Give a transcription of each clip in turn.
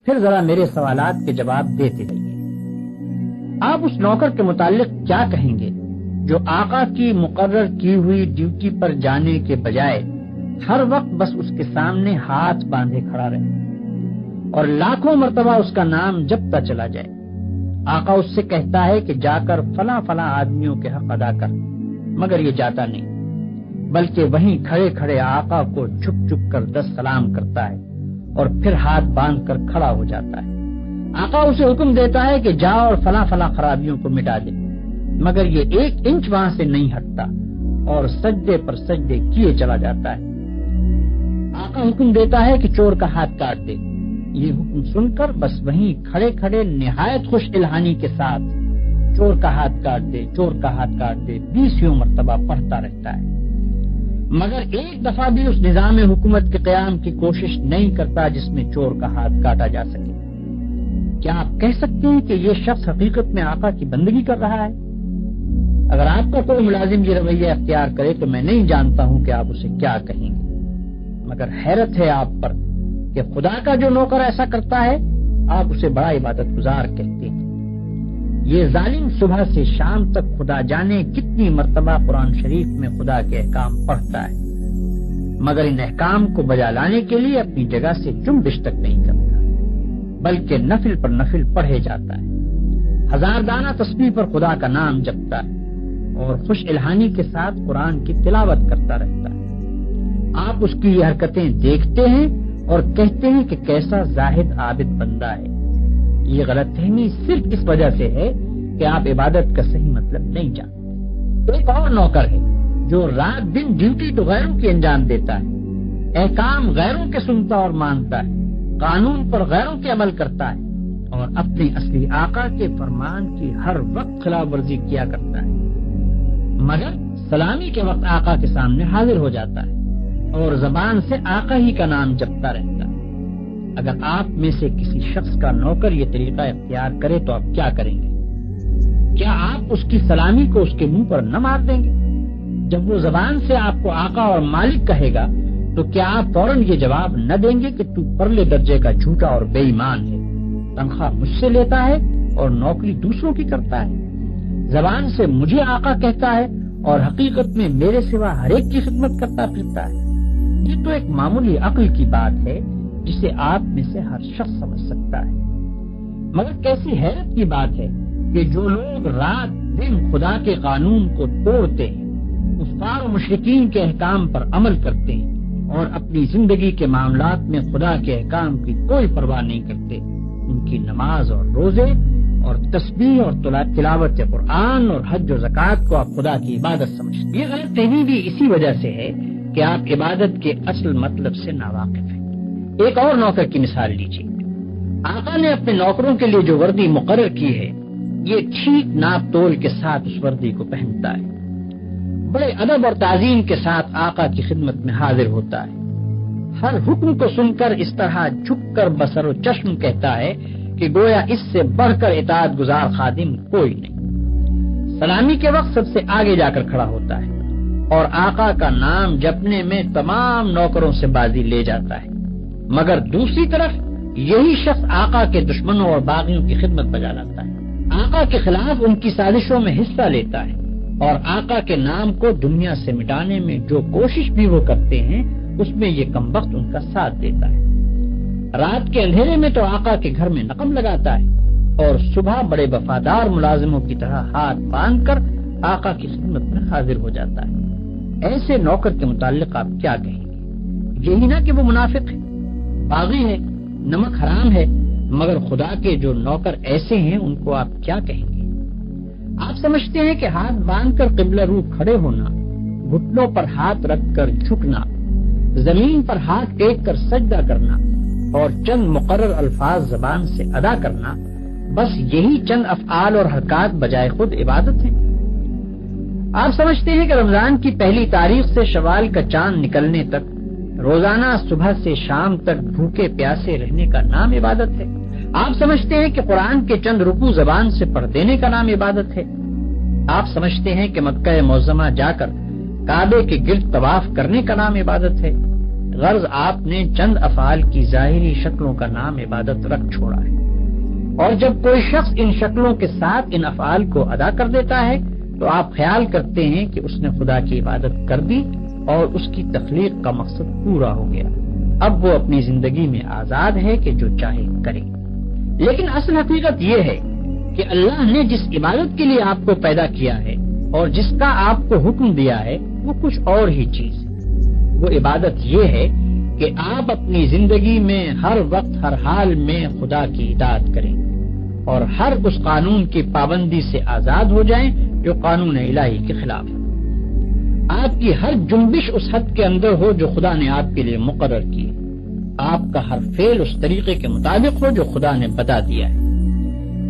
پھر ذرا میرے سوالات کے جواب دیتے رہیے۔ آپ اس نوکر کے متعلق کیا کہیں گے جو آقا کی مقرر کی ہوئی ڈیوٹی پر جانے کے بجائے ہر وقت بس اس کے سامنے ہاتھ باندھے کھڑا رہے اور لاکھوں مرتبہ اس کا نام جپتا چلا جائے؟ آقا اس سے کہتا ہے کہ جا کر فلاں فلاں آدمیوں کے حق ادا کر، مگر یہ جاتا نہیں، بلکہ وہیں کھڑے کھڑے آقا کو جھک جھک کر 10 سلام کرتا ہے اور پھر ہاتھ باندھ کر کھڑا ہو جاتا ہے۔ آقا اسے حکم دیتا ہے کہ جا اور فلاں فلاں خرابیوں کو مٹا دے، مگر یہ 1 انچ وہاں سے نہیں ہٹتا اور سجدے پر سجدے کیے چلا جاتا ہے۔ آقا حکم دیتا ہے کہ چور کا ہاتھ کاٹ دے، یہ حکم سن کر بس وہیں کھڑے کھڑے نہایت خوش الہانی کے ساتھ چور کا ہاتھ کاٹ دے، چور کا ہاتھ کاٹ دے 20 مرتبہ پڑھتا رہتا ہے، مگر ایک دفعہ بھی اس نظام حکومت کے قیام کی کوشش نہیں کرتا جس میں چور کا ہاتھ کاٹا جا سکے۔ کیا آپ کہہ سکتے ہیں کہ یہ شخص حقیقت میں آقا کی بندگی کر رہا ہے؟ اگر آپ کا کوئی ملازم یہ رویہ اختیار کرے تو میں نہیں جانتا ہوں کہ آپ اسے کیا کہیں گے، مگر حیرت ہے آپ پر کہ خدا کا جو نوکر ایسا کرتا ہے آپ اسے بڑا عبادت گزار کہتے ہیں۔ یہ ظالم صبح سے شام تک خدا جانے کتنی مرتبہ قرآن شریف میں خدا کے احکام پڑھتا ہے، مگر ان احکام کو بجا لانے کے لیے اپنی جگہ سے جنبش تک نہیں کرتا، بلکہ نفل پر نفل پڑھے جاتا ہے، 1000 دانہ تسبیح پر خدا کا نام جپتا ہے اور خوش الہانی کے ساتھ قرآن کی تلاوت کرتا رہتا ہے۔ آپ اس کی یہ حرکتیں دیکھتے ہیں اور کہتے ہیں کہ کیسا زاہد عابد بندہ ہے۔ یہ غلط فہمی صرف اس وجہ سے ہے کہ آپ عبادت کا صحیح مطلب نہیں جانتے۔ ایک اور نوکر ہے جو رات دن ڈیوٹی تو غیروں کی انجام دیتا ہے، احکام غیروں کے سنتا اور مانتا ہے، قانون پر غیروں کے عمل کرتا ہے اور اپنے اصلی آقا کے فرمان کی ہر وقت خلاف ورزی کیا کرتا ہے، مگر سلامی کے وقت آقا کے سامنے حاضر ہو جاتا ہے اور زبان سے آقا ہی کا نام جپتا رہتا ہے۔ اگر آپ میں سے کسی شخص کا نوکر یہ طریقہ اختیار کرے تو آپ کیا کریں گے؟ کیا آپ اس کی سلامی کو اس کے منہ پر نہ مار دیں گے؟ جب وہ زبان سے آپ کو آقا اور مالک کہے گا تو کیا آپ فوراً یہ جواب نہ دیں گے کہ تو پرلے درجے کا جھوٹا اور بے ایمان ہے، تنخواہ مجھ سے لیتا ہے اور نوکری دوسروں کی کرتا ہے، زبان سے مجھے آقا کہتا ہے اور حقیقت میں میرے سوا ہر ایک کی خدمت کرتا پھرتا ہے؟ یہ تو ایک معمولی عقل کی بات ہے جسے آپ میں سے ہر شخص سمجھ سکتا ہے، مگر کیسی حیرت کی بات ہے کہ جو لوگ رات دن خدا کے قانون کو توڑتے ہیں، کفار و مشرکین کے احکام پر عمل کرتے ہیں اور اپنی زندگی کے معاملات میں خدا کے احکام کی کوئی پرواہ نہیں کرتے، ان کی نماز اور روزے اور تسبیح اور تلاوت قرآن اور حج و زکوٰۃ کو آپ خدا کی عبادت سمجھتے ہیں۔ یہ غلط فہمی بھی اسی وجہ سے ہے کہ آپ عبادت کے اصل مطلب سے ناواقف ہیں۔ ایک اور نوکر کی مثال لیجیے۔ آقا نے اپنے نوکروں کے لیے جو وردی مقرر کی ہے، یہ ٹھیک ناپ تول کے ساتھ اس وردی کو پہنتا ہے، بڑے ادب اور تعظیم کے ساتھ آقا کی خدمت میں حاضر ہوتا ہے، ہر حکم کو سن کر اس طرح جھک کر بصر و چشم کہتا ہے کہ گویا اس سے بڑھ کر اطاعت گزار خادم کوئی نہیں۔ سلامی کے وقت سب سے آگے جا کر کھڑا ہوتا ہے اور آقا کا نام جپنے میں تمام نوکروں سے بازی لے جاتا ہے، مگر دوسری طرف یہی شخص آقا کے دشمنوں اور باغیوں کی خدمت بجا لاتا ہے، آقا کے خلاف ان کی سازشوں میں حصہ لیتا ہے اور آقا کے نام کو دنیا سے مٹانے میں جو کوشش بھی وہ کرتے ہیں اس میں یہ کمبخت ان کا ساتھ دیتا ہے۔ رات کے اندھیرے میں تو آقا کے گھر میں نقم لگاتا ہے اور صبح بڑے وفادار ملازموں کی طرح ہاتھ باندھ کر آقا کی خدمت میں حاضر ہو جاتا ہے۔ ایسے نوکر کے متعلق آپ کیا کہیں گے؟ یہی نہ کہ وہ منافق ہے، باغی ہے، نمک حرام ہے، مگر خدا کے جو نوکر ایسے ہیں ان کو آپ کیا کہیں گے؟ آپ سمجھتے ہیں کہ ہاتھ باندھ کر قبلہ رو کھڑے ہونا، گھٹنوں پر ہاتھ رکھ کر جھکنا، زمین پر ہاتھ ٹیک کر سجدہ کرنا اور چند مقرر الفاظ زبان سے ادا کرنا، بس یہی چند افعال اور حرکات بجائے خود عبادت ہے؟ آپ سمجھتے ہیں کہ رمضان کی پہلی تاریخ سے شوال کا چاند نکلنے تک روزانہ صبح سے شام تک بھوکے پیاسے رہنے کا نام عبادت ہے؟ آپ سمجھتے ہیں کہ قرآن کے چند رکوع زبان سے پڑھ دینے کا نام عبادت ہے؟ آپ سمجھتے ہیں کہ مکہ معظمہ جا کر کعبے کے گرد طواف کرنے کا نام عبادت ہے؟ غرض آپ نے چند افعال کی ظاہری شکلوں کا نام عبادت رکھ چھوڑا ہے، اور جب کوئی شخص ان شکلوں کے ساتھ ان افعال کو ادا کر دیتا ہے تو آپ خیال کرتے ہیں کہ اس نے خدا کی عبادت کر دی اور اس کی تخلیق کا مقصد پورا ہو گیا، اب وہ اپنی زندگی میں آزاد ہے کہ جو چاہے کرے۔ لیکن اصل حقیقت یہ ہے کہ اللہ نے جس عبادت کے لیے آپ کو پیدا کیا ہے اور جس کا آپ کو حکم دیا ہے وہ کچھ اور ہی چیز ہے۔ وہ عبادت یہ ہے کہ آپ اپنی زندگی میں ہر وقت ہر حال میں خدا کی اطاعت کریں اور ہر اس قانون کی پابندی سے آزاد ہو جائیں جو قانون الہی کے خلاف ہے۔ آپ کی ہر جنبش اس حد کے اندر ہو جو خدا نے آپ کے لیے مقرر کی ہے، آپ کا ہر فعل اس طریقے کے مطابق ہو جو خدا نے بتا دیا ہے۔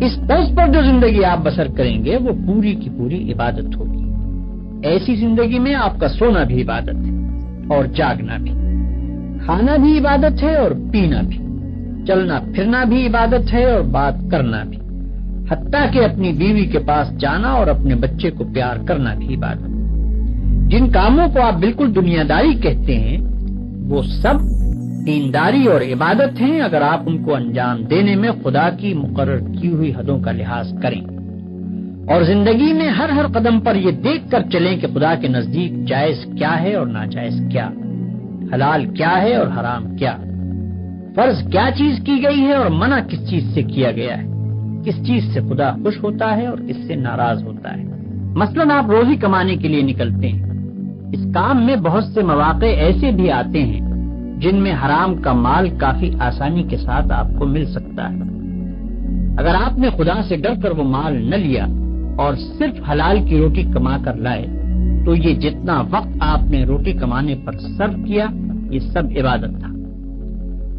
اس طرز پر جو زندگی آپ بسر کریں گے وہ پوری کی پوری عبادت ہوگی۔ ایسی زندگی میں آپ کا سونا بھی عبادت ہے اور جاگنا بھی، کھانا بھی عبادت ہے اور پینا بھی، چلنا پھرنا بھی عبادت ہے اور بات کرنا بھی، حتیٰ کہ اپنی بیوی کے پاس جانا اور اپنے بچے کو پیار کرنا بھی عبادت ہے۔ جن کاموں کو آپ بالکل دنیا داری کہتے ہیں وہ سب دینداری اور عبادت ہیں اگر آپ ان کو انجام دینے میں خدا کی مقرر کی ہوئی حدوں کا لحاظ کریں اور زندگی میں ہر قدم پر یہ دیکھ کر چلیں کہ خدا کے نزدیک جائز کیا ہے اور ناجائز کیا، حلال کیا ہے اور حرام کیا، فرض کیا چیز کی گئی ہے اور منع کس چیز سے کیا گیا ہے، کس چیز سے خدا خوش ہوتا ہے اور کس سے ناراض ہوتا ہے۔ مثلاً آپ روزی کمانے کے لیے نکلتے ہیں، اس کام میں بہت سے مواقع ایسے بھی آتے ہیں جن میں حرام کا مال کافی آسانی کے ساتھ آپ کو مل سکتا ہے۔ اگر آپ نے خدا سے ڈر کر وہ مال نہ لیا اور صرف حلال کی روٹی کما کر لائے تو یہ جتنا وقت آپ نے روٹی کمانے پر صرف کیا یہ سب عبادت تھا،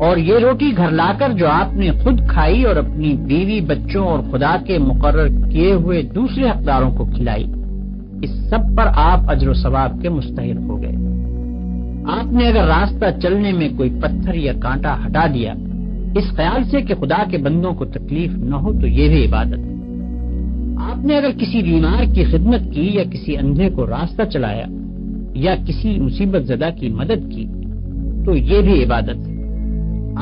اور یہ روٹی گھر لا کر جو آپ نے خود کھائی اور اپنی بیوی، بچوں اور خدا کے مقرر کیے ہوئے دوسرے حقداروں کو کھلائی، اس سب پر آپ اجر و ثواب کے مستحق ہو گئے۔ آپ نے اگر راستہ چلنے میں کوئی پتھر یا کانٹا ہٹا دیا اس خیال سے کہ خدا کے بندوں کو تکلیف نہ ہو تو یہ بھی عبادت ہے۔ آپ نے اگر کسی بیمار کی خدمت کی یا کسی اندھے کو راستہ چلایا یا کسی مصیبت زدہ کی مدد کی تو یہ بھی عبادت ہے۔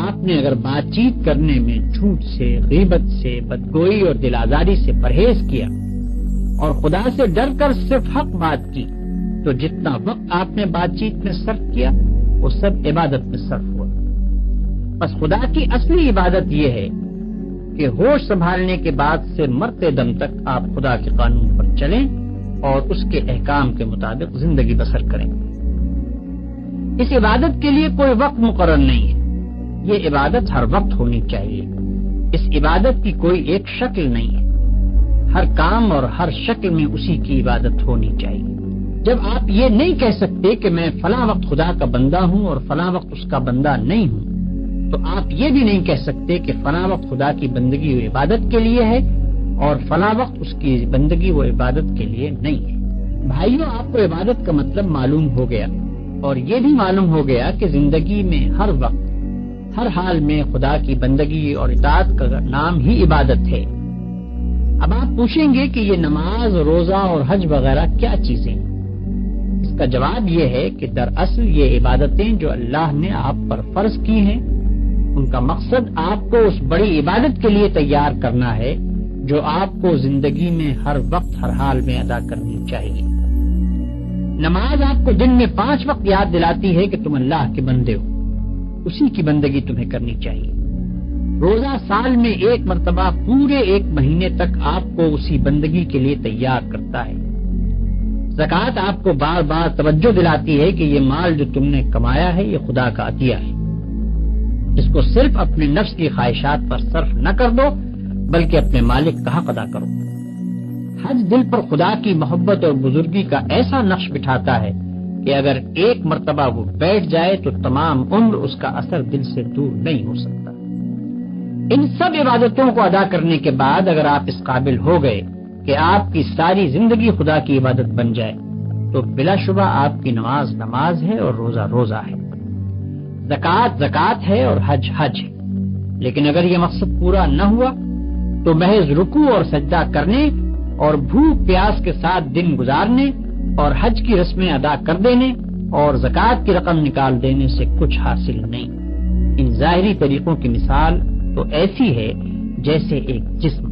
آپ نے اگر بات چیت کرنے میں جھوٹ سے، غیبت سے، بدگوئی اور دل آزاری سے پرہیز کیا اور خدا سے ڈر کر صرف حق بات کی تو جتنا وقت آپ نے بات چیت میں صرف کیا وہ سب عبادت میں صرف ہوا۔ بس خدا کی اصلی عبادت یہ ہے کہ ہوش سنبھالنے کے بعد سے مرتے دم تک آپ خدا کے قانون پر چلیں اور اس کے احکام کے مطابق زندگی بسر کریں۔ اس عبادت کے لیے کوئی وقت مقرر نہیں ہے، یہ عبادت ہر وقت ہونی چاہیے۔ اس عبادت کی کوئی ایک شکل نہیں ہے، ہر کام اور ہر شکل میں اسی کی عبادت ہونی چاہیے۔ جب آپ یہ نہیں کہہ سکتے کہ میں فلاں وقت خدا کا بندہ ہوں اور فلاں وقت اس کا بندہ نہیں ہوں تو آپ یہ بھی نہیں کہہ سکتے کہ فلاں وقت خدا کی بندگی و عبادت کے لیے ہے اور فلاں وقت اس کی بندگی و عبادت کے لیے نہیں ہے۔ بھائیوں، آپ کو عبادت کا مطلب معلوم ہو گیا اور یہ بھی معلوم ہو گیا کہ زندگی میں ہر وقت ہر حال میں خدا کی بندگی اور اطاعت کا نام ہی عبادت ہے۔ اب آپ پوچھیں گے کہ یہ نماز، روزہ اور حج وغیرہ کیا چیزیں ہیں؟ اس کا جواب یہ ہے کہ دراصل یہ عبادتیں جو اللہ نے آپ پر فرض کی ہیں ان کا مقصد آپ کو اس بڑی عبادت کے لیے تیار کرنا ہے جو آپ کو زندگی میں ہر وقت ہر حال میں ادا کرنی چاہیے۔ نماز آپ کو دن میں 5 وقت یاد دلاتی ہے کہ تم اللہ کے بندے ہو، اسی کی بندگی تمہیں کرنی چاہیے۔ روزہ سال میں 1 مرتبہ پورے 1 مہینے تک آپ کو اسی بندگی کے لیے تیار کرتا ہے۔ زکوٰۃ آپ کو بار بار توجہ دلاتی ہے کہ یہ مال جو تم نے کمایا ہے یہ خدا کا عطیہ ہے، اس کو صرف اپنے نفس کی خواہشات پر صرف نہ کر دو بلکہ اپنے مالک کا حق ادا کرو۔ حج دل پر خدا کی محبت اور بزرگی کا ایسا نقش بٹھاتا ہے کہ اگر 1 مرتبہ وہ بیٹھ جائے تو تمام عمر اس کا اثر دل سے دور نہیں ہو سکتا۔ ان سب عبادتوں کو ادا کرنے کے بعد اگر آپ اس قابل ہو گئے کہ آپ کی ساری زندگی خدا کی عبادت بن جائے تو بلا شبہ آپ کی نماز نماز ہے اور روزہ روزہ ہے، زکوٰۃ زکوٰۃ ہے اور حج حج ہے۔ لیکن اگر یہ مقصد پورا نہ ہوا تو محض رکوع اور سجدہ کرنے اور بھوک پیاس کے ساتھ دن گزارنے اور حج کی رسمیں ادا کر دینے اور زکوٰۃ کی رقم نکال دینے سے کچھ حاصل نہیں۔ ان ظاہری طریقوں کی مثال تو ایسی ہے جیسے ایک جسم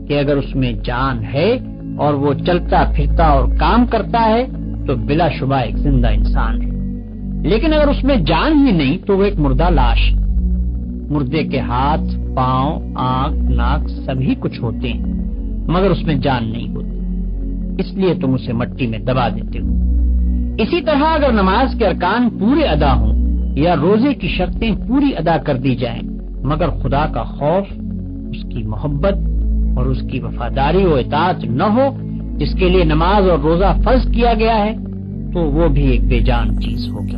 کہ اگر اس میں جان ہے اور وہ چلتا پھرتا اور کام کرتا ہے تو بلا شبہ ایک زندہ انسان ہے، لیکن اگر اس میں جان ہی نہیں تو وہ ایک مردہ لاش ہے۔ مردے کے ہاتھ، پاؤں، آنکھ، ناک سبھی کچھ ہوتے ہیں مگر اس میں جان نہیں ہوتی، اس لیے تم اسے مٹی میں دبا دیتے ہو۔ اسی طرح اگر نماز کے ارکان پورے ادا ہوں یا روزے کی شرطیں پوری ادا کر دی جائیں مگر خدا کا خوف، اس کی محبت اور اس کی وفاداری و اطاعت نہ ہو جس کے لیے نماز اور روزہ فرض کیا گیا ہے، تو وہ بھی ایک بے جان چیز ہوگی۔